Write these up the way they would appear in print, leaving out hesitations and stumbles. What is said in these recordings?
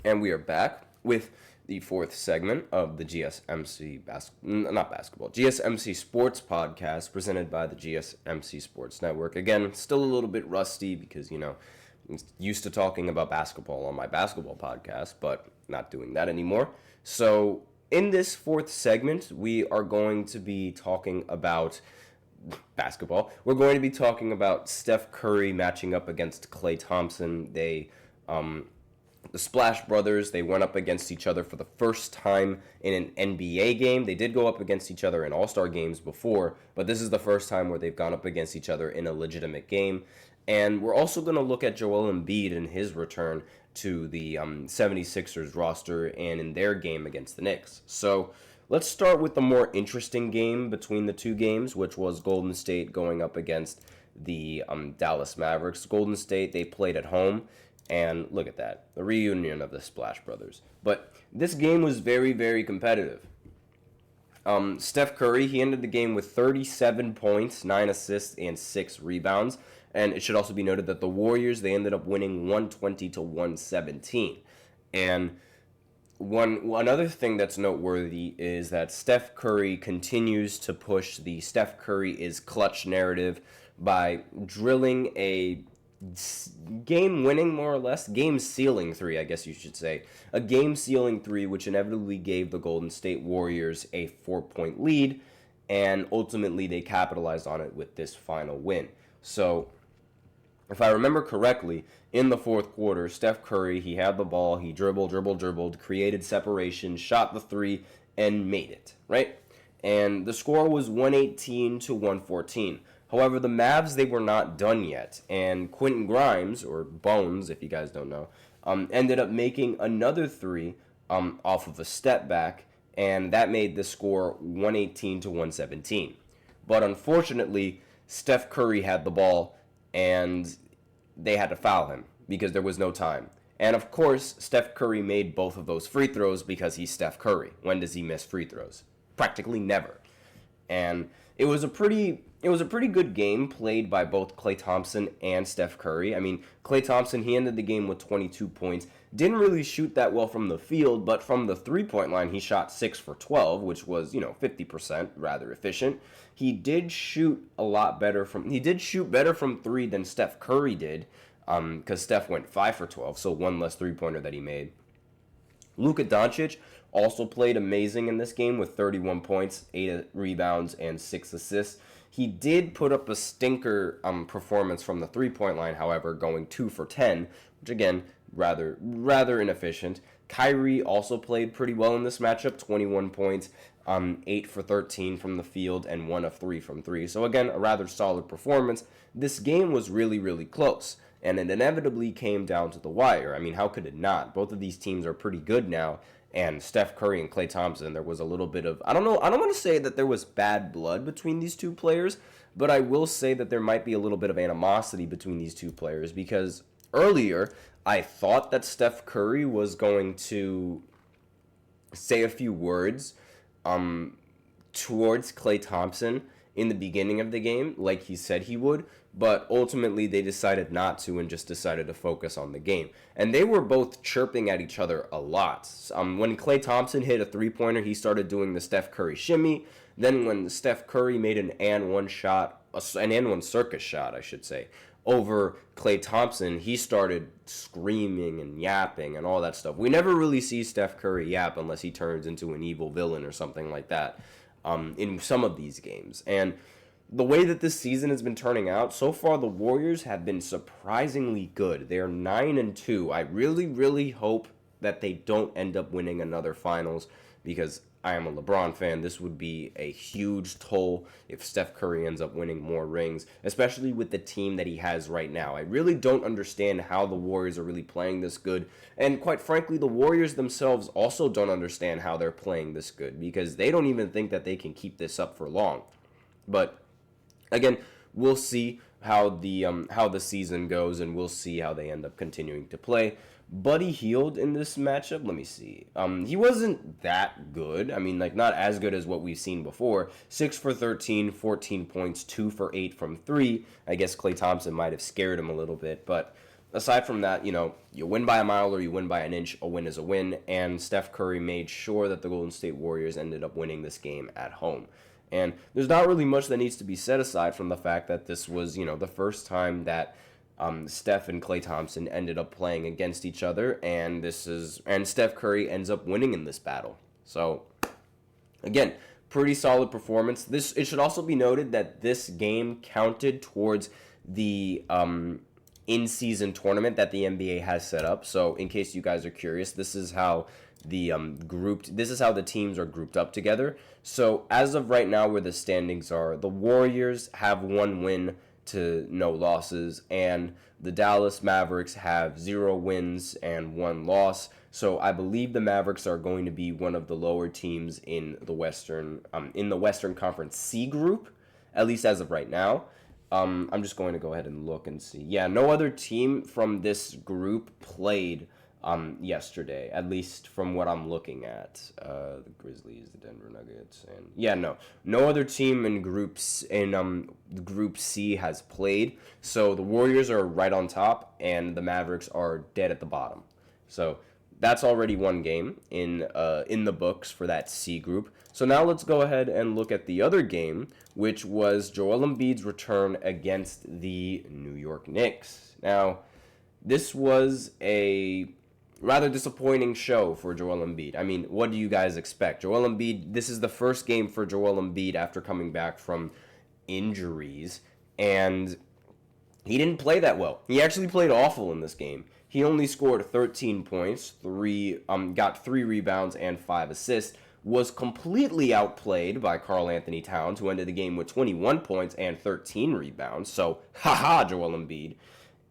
And we are back with the fourth segment of the GSMC Sports Podcast presented by the GSMC Sports Network. Again, still a little bit rusty because, I'm used to talking about basketball on my basketball podcast, but not doing that anymore. So in this fourth segment, we are going to be talking about basketball. We're going to be talking about Steph Curry matching up against Klay Thompson. The Splash Brothers, they went up against each other for the first time in an NBA game. They did go up against each other in All-Star games before, but this is the first time where they've gone up against each other in a legitimate game. And we're also going to look at Joel Embiid and his return to the 76ers roster and in their game against the Knicks. So let's start with the more interesting game between the two games, which was Golden State going up against the Dallas Mavericks. Golden State, they played at home. And look at that, the reunion of the Splash Brothers. But this game was very, very competitive. Steph Curry, he ended the game with 37 points, 9 assists, and 6 rebounds. And it should also be noted that the Warriors, they ended up winning 120-117. And another thing that's noteworthy is that Steph Curry continues to push the Steph Curry is clutch narrative by drilling a game-winning, more or less, game-sealing three, I guess you should say. A game-sealing three, which inevitably gave the Golden State Warriors a 4-point lead, and ultimately they capitalized on it with this final win. So, if I remember correctly, in the fourth quarter, Steph Curry, he had the ball, he dribbled, created separation, shot the three, and made it, right? And the score was 118-114. However, the Mavs, they were not done yet, and Quentin Grimes, or Bones, if you guys don't know, ended up making another three off of a step back, and that made the score 118-117. But unfortunately, Steph Curry had the ball, and they had to foul him because there was no time. And of course, Steph Curry made both of those free throws because he's Steph Curry. When does he miss free throws? Practically never. And it was a pretty good game played by both Klay Thompson and Steph Curry. I mean, Klay Thompson, he ended the game with 22 points. Didn't really shoot that well from the field, but from the three-point line, he shot 6 for 12, which was, 50%, rather efficient. He did shoot better from three than Steph Curry did, because Steph went 5 for 12, so one less three-pointer that he made. Luka Doncic also played amazing in this game with 31 points, 8 rebounds, and 6 assists. He did put up a stinker performance from the three-point line, however, going 2 for 10, which again, rather inefficient. Kyrie also played pretty well in this matchup, 21 points, 8 for 13 from the field, and 1 of 3 from 3. So again, a rather solid performance. This game was really, really close, and it inevitably came down to the wire. I mean, how could it not? Both of these teams are pretty good now. And Steph Curry and Klay Thompson, there was a little bit of, I don't want to say that there was bad blood between these two players, but I will say that there might be a little bit of animosity between these two players because earlier I thought that Steph Curry was going to say a few words towards Klay Thompson in the beginning of the game, like he said he would, but ultimately they decided not to and just decided to focus on the game. And they were both chirping at each other a lot. When Klay Thompson hit a three-pointer, he started doing the Steph Curry shimmy. Then when Steph Curry made an and one circus shot, I should say, over Klay Thompson, he started screaming and yapping and all that stuff. We never really see Steph Curry yap unless he turns into an evil villain or something like that in some of these games. And the way that this season has been turning out, so far the Warriors have been surprisingly good. They are 9-2. I really, really hope that they don't end up winning another finals because I am a LeBron fan. This would be a huge toll if Steph Curry ends up winning more rings, especially with the team that he has right now. I really don't understand how the Warriors are really playing this good. And quite frankly, the Warriors themselves also don't understand how they're playing this good because they don't even think that they can keep this up for long. But again, we'll see how the season goes, and we'll see how they end up continuing to play. Buddy Hield in this matchup, let me see. He wasn't that good. I mean, not as good as what we've seen before. 6 for 13, 14 points, 2 for 8 from 3. I guess Klay Thompson might have scared him a little bit, but aside from that, you win by a mile or you win by an inch, a win is a win. And Steph Curry made sure that the Golden State Warriors ended up winning this game at home. And there's not really much that needs to be said aside from the fact that this was, the first time that Steph and Klay Thompson ended up playing against each other, and Steph Curry ends up winning in this battle. So, again, pretty solid performance. It should also be noted that this game counted towards the in-season tournament that the NBA has set up. So, in case you guys are curious, this is how the teams are grouped up together. So, as of right now, where the standings are, the Warriors have 1 win to no losses, and the Dallas Mavericks have 0 wins and 1 loss. So I believe the Mavericks are going to be one of the lower teams in the Western Conference C group, at least as of right now. I'm just going to go ahead and look and see. Yeah, no other team from this group played yesterday, at least from what I'm looking at. The Grizzlies, the Denver Nuggets, and no other team in Group C has played. So the Warriors are right on top, and the Mavericks are dead at the bottom. So that's already 1 game in the books for that C group. So now let's go ahead and look at the other game, which was Joel Embiid's return against the New York Knicks. Now, this was a rather disappointing show for Joel Embiid. I mean, what do you guys expect? Joel Embiid, this is the first game for Joel Embiid after coming back from injuries, and he didn't play that well. He actually played awful in this game. He only scored 13 points, got 3 rebounds and 5 assists, was completely outplayed by Karl Anthony Towns, who ended the game with 21 points and 13 rebounds. So, haha, Joel Embiid.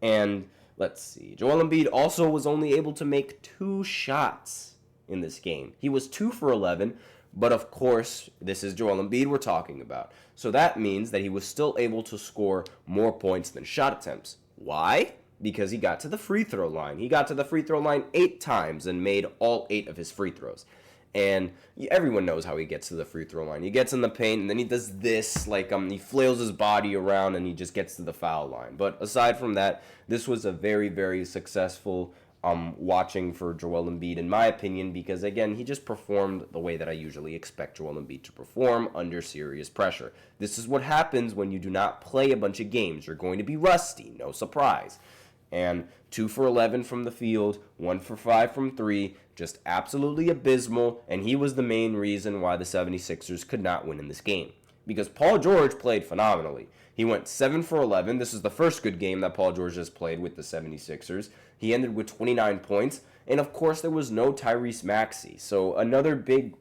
And let's see. Joel Embiid also was only able to make 2 shots in this game. He was 2 for 11, but of course, this is Joel Embiid we're talking about. So that means that he was still able to score more points than shot attempts. Why? Because he got to the free throw line. He got to the free throw line 8 times and made all 8 of his free throws. And everyone knows how he gets to the free throw line. He gets in the paint, and then he does this, he flails his body around, and he just gets to the foul line. But aside from that, this was a very, very successful watching for Joel Embiid, in my opinion, because, again, he just performed the way that I usually expect Joel Embiid to perform under serious pressure. This is what happens when you do not play a bunch of games. You're going to be rusty, no surprise. And 2 for 11 from the field, 1 for 5 from 3, just absolutely abysmal, and he was the main reason why the 76ers could not win in this game. Because Paul George played phenomenally. He went 7 for 11. This is the first good game that Paul George has played with the 76ers. He ended with 29 points, and of course there was no Tyrese Maxey. So another big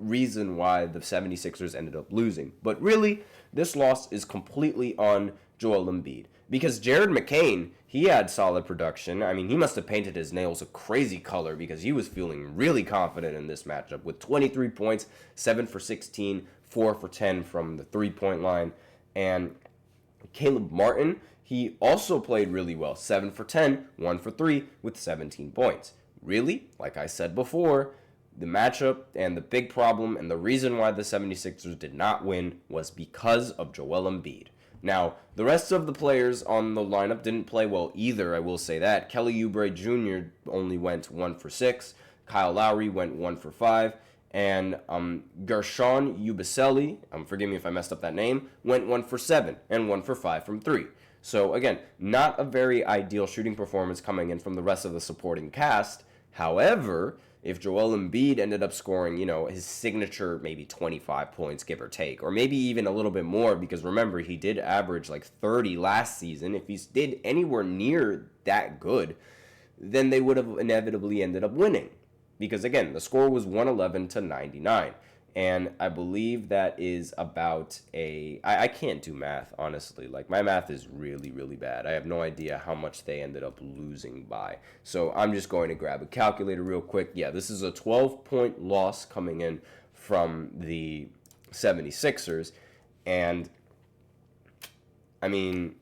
reason why the 76ers ended up losing. But really, this loss is completely on Joel Embiid. Because Jared McCain, he had solid production. I mean, he must have painted his nails a crazy color because he was feeling really confident in this matchup with 23 points, 7 for 16, 4 for 10 from the three-point line. And Caleb Martin, he also played really well, 7 for 10, 1 for 3 with 17 points. Really, like I said before, the matchup and the big problem and the reason why the 76ers did not win was because of Joel Embiid. Now, the rest of the players on the lineup didn't play well either, I will say that. Kelly Oubre Jr. only went 1 for 6. Kyle Lowry went 1 for 5. And Gershon Yabusele, forgive me if I messed up that name, went 1 for 7 and 1 for 5 from 3. So, again, not a very ideal shooting performance coming in from the rest of the supporting cast. However, if Joel Embiid ended up scoring, his signature maybe 25 points, give or take, or maybe even a little bit more, because remember, he did average like 30 last season. If he did anywhere near that good, then they would have inevitably ended up winning. Because, again, the score was 111 to 99. And I believe that is about I can't do math, honestly. Like, my math is really, really bad. I have no idea how much they ended up losing by. So I'm just going to grab a calculator real quick. Yeah, this is a 12-point loss coming in from the 76ers. And, I mean,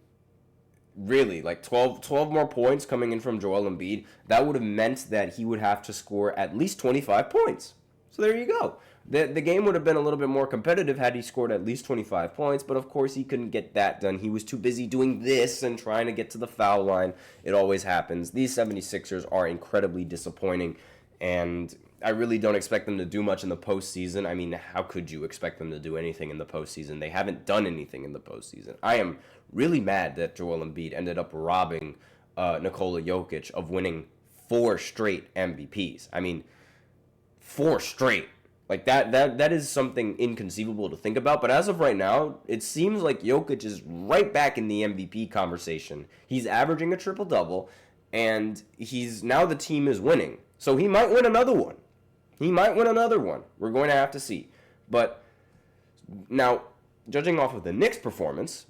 really, like 12 more points coming in from Joel Embiid, that would have meant that he would have to score at least 25 points. So there you go. The game would have been a little bit more competitive had he scored at least 25 points, but of course he couldn't get that done. He was too busy doing this and trying to get to the foul line. It always happens. These 76ers are incredibly disappointing, and I really don't expect them to do much in the postseason. I mean, how could you expect them to do anything in the postseason? They haven't done anything in the postseason. I am really mad that Joel Embiid ended up robbing Nikola Jokic of winning 4 straight MVPs. I mean, 4 straight. Like, that is something inconceivable to think about. But as of right now, it seems like Jokic is right back in the MVP conversation. He's averaging a triple-double, and now the team is winning. So he might win another one. We're going to have to see. But now, judging off of the Knicks' performance,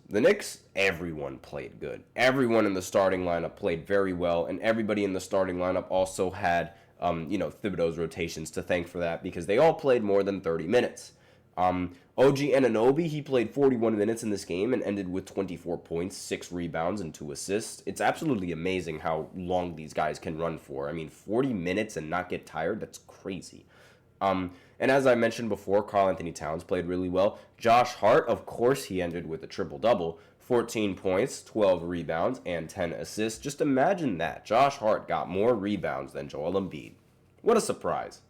everyone played good. Everyone in the starting lineup played very well, and everybody in the starting lineup also had Thibodeau's rotations to thank for that, because they all played more than 30 minutes. OG Anunoby, he played 41 minutes in this game and ended with 24 points, 6 rebounds, and 2 assists. It's absolutely amazing how long these guys can run for. I mean, 40 minutes and not get tired, that's crazy. And as I mentioned before, Karl-Anthony Towns played really well. Josh Hart, of course, he ended with a triple-double. 14 points, 12 rebounds, and 10 assists. Just imagine that. Josh Hart got more rebounds than Joel Embiid. What a surprise.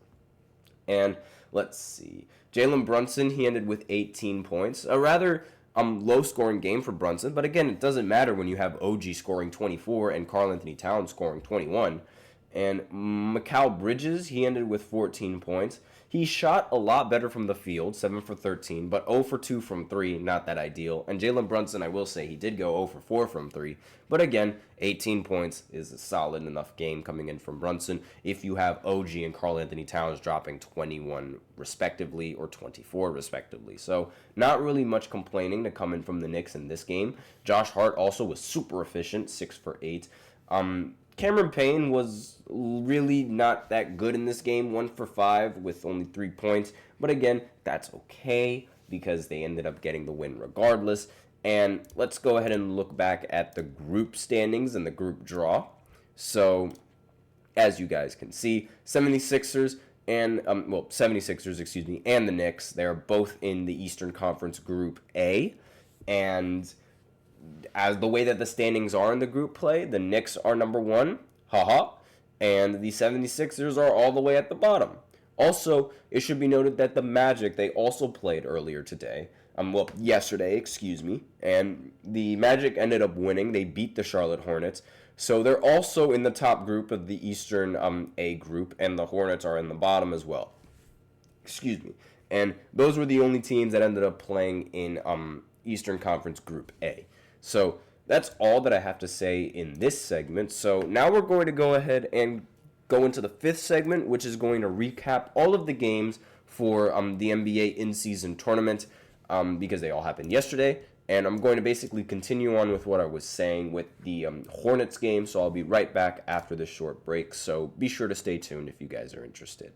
And let's see. Jalen Brunson, he ended with 18 points. A rather low-scoring game for Brunson, but again, it doesn't matter when you have OG scoring 24 and Karl-Anthony Towns scoring 21. And Mikal Bridges, he ended with 14 points. He shot a lot better from the field, 7 for 13, but 0 for 2 from 3, not that ideal. And Jalen Brunson, I will say, he did go 0 for 4 from 3. But again, 18 points is a solid enough game coming in from Brunson if you have OG and Karl-Anthony Towns dropping 21 respectively or 24 respectively. So not really much complaining to come in from the Knicks in this game. Josh Hart also was super efficient, 6 for 8. Cameron Payne was really not that good in this game, 1 for 5 with only 3 points. But again, that's okay because they ended up getting the win regardless. And let's go ahead and look back at the group standings and the group draw. So, as you guys can see, 76ers and the Knicks, they're both in the Eastern Conference Group A. And as the way that the standings are in the group play, the Knicks are number 1, and the 76ers are all the way at the bottom. Also, it should be noted that the Magic, they also played earlier today. Yesterday, and the Magic ended up winning. They beat the Charlotte Hornets. So they're also in the top group of the Eastern A group, and the Hornets are in the bottom as well. And those were the only teams that ended up playing in Eastern Conference Group A. So that's all that I have to say in this segment. So now we're going to go ahead and go into the 5th segment, which is going to recap all of the games for the NBA in-season tournament because they all happened yesterday. And I'm going to basically continue on with what I was saying with the Hornets game. So I'll be right back after this short break. So be sure to stay tuned if you guys are interested.